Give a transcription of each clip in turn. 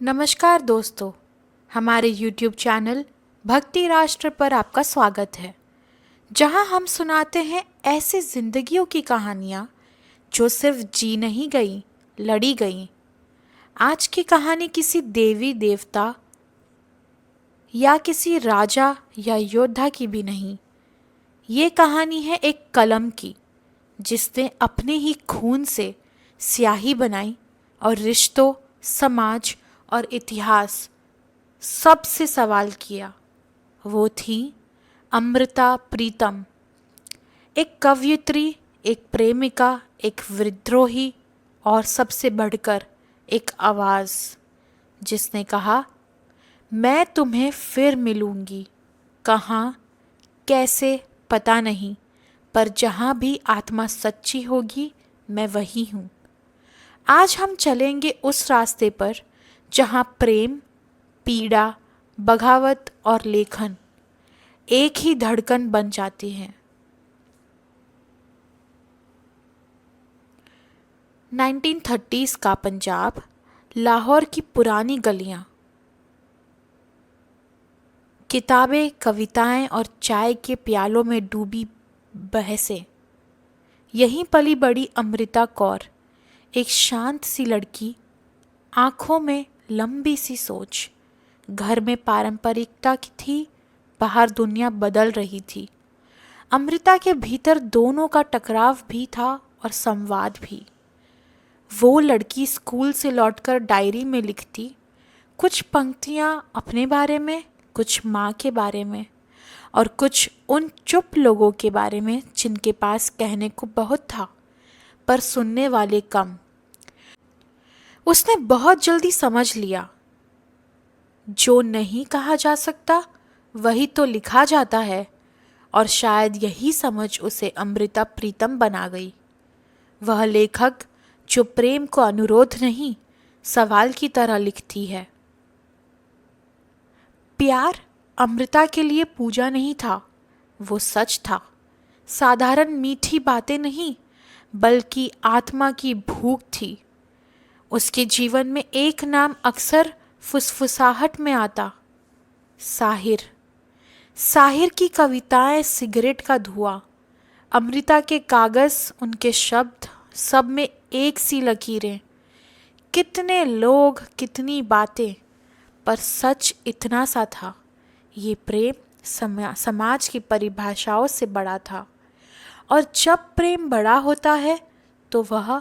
नमस्कार दोस्तों, हमारे YouTube चैनल भक्ति राष्ट्र पर आपका स्वागत है, जहां हम सुनाते हैं ऐसी जिंदगियों की कहानियां जो सिर्फ जी नहीं गई, लड़ी गई। आज की कहानी किसी देवी देवता या किसी राजा या योद्धा की भी नहीं। ये कहानी है एक कलम की, जिसने अपने ही खून से स्याही बनाई और रिश्तों, समाज और इतिहास सबसे सवाल किया। वो थी अमृता प्रीतम, एक कवयित्री, एक प्रेमिका, एक विद्रोही और सबसे बढ़कर एक आवाज़ जिसने कहा, मैं तुम्हें फिर मिलूंगी। कहाँ, कैसे, पता नहीं, पर जहाँ भी आत्मा सच्ची होगी मैं वही हूँ। आज हम चलेंगे उस रास्ते पर जहाँ प्रेम, पीड़ा, बगावत और लेखन एक ही धड़कन बन जाती हैं। 1930s का पंजाब, लाहौर की पुरानी गलियां, किताबें, कविताएं और चाय के प्यालों में डूबी बहसें। यहीं पली बड़ी अमृता कौर, एक शांत सी लड़की, आंखों में लंबी सी सोच। घर में पारंपरिकता की थी, बाहर दुनिया बदल रही थी। अमृता के भीतर दोनों का टकराव भी था और संवाद भी। वो लड़की स्कूल से लौटकर डायरी में लिखती, कुछ पंक्तियाँ अपने बारे में, कुछ माँ के बारे में और कुछ उन चुप लोगों के बारे में जिनके पास कहने को बहुत था पर सुनने वाले कम। उसने बहुत जल्दी समझ लिया, जो नहीं कहा जा सकता वही तो लिखा जाता है, और शायद यही समझ उसे अमृता प्रीतम बना गई। वह लेखक जो प्रेम को अनुरोध नहीं, सवाल की तरह लिखती है। प्यार अमृता के लिए पूजा नहीं था, वो सच था। साधारण मीठी बातें नहीं, बल्कि आत्मा की भूख थी। उसके जीवन में एक नाम अक्सर फुसफुसाहट में आता, साहिर। साहिर की कविताएं सिगरेट का धुआं, अमृता के कागज, उनके शब्द, सब में एक सी लकीरें। कितने लोग, कितनी बातें, पर सच इतना सा था, ये प्रेम समाज की परिभाषाओं से बड़ा था। और जब प्रेम बड़ा होता है तो वह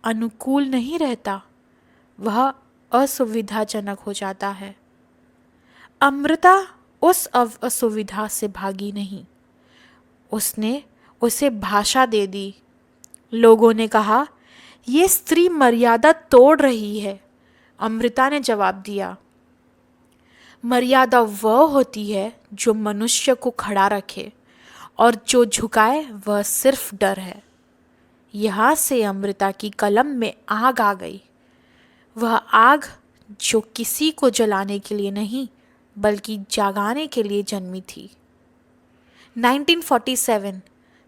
अनुकूल नहीं रहता, वह असुविधाजनक हो जाता है। अमृता उस असुविधा से भागी नहीं, उसने उसे भाषा दे दी। लोगों ने कहा, ये स्त्री मर्यादा तोड़ रही है। अमृता ने जवाब दिया, मर्यादा वह होती है जो मनुष्य को खड़ा रखे, और जो झुकाए वह सिर्फ डर है। यहाँ से अमृता की कलम में आग आ गई। वह आग जो किसी को जलाने के लिए नहीं, बल्कि जगाने के लिए जन्मी थी। 1947,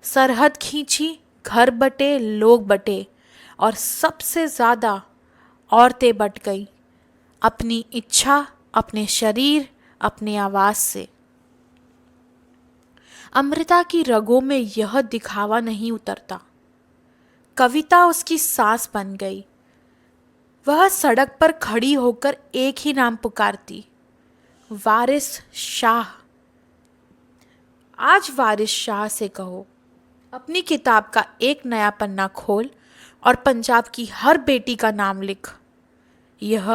सरहद खींची, घर बटे, लोग बटे, और सबसे ज़्यादा औरतें बट गई, अपनी इच्छा, अपने शरीर, अपने आवाज़ से। अमृता की रगों में यह दिखावा नहीं उतरता। कविता उसकी सांस बन गई। वह सड़क पर खड़ी होकर एक ही नाम पुकारती, वारिस शाह। आज वारिस शाह से कहो, अपनी किताब का एक नया पन्ना खोल और पंजाब की हर बेटी का नाम लिख। यह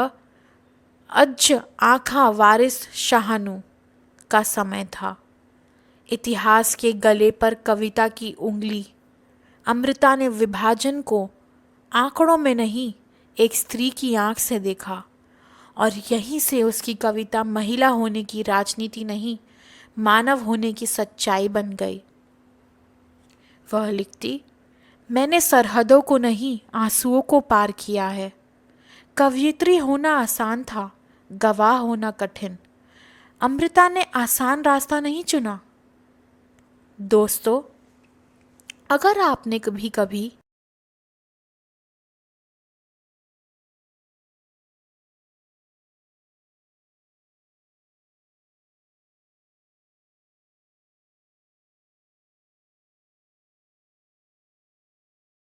अज आँखा वारिस शाहनू का समय था। इतिहास के गले पर कविता की उंगली। अमृता ने विभाजन को आंकड़ों में नहीं, एक स्त्री की आंख से देखा, और यहीं से उसकी कविता महिला होने की राजनीति नहीं, मानव होने की सच्चाई बन गई। वह लिखती, मैंने सरहदों को नहीं, आंसुओं को पार किया है। कवयित्री होना आसान था, गवाह होना कठिन। अमृता ने आसान रास्ता नहीं चुना। दोस्तों, अगर आपने कभी कभी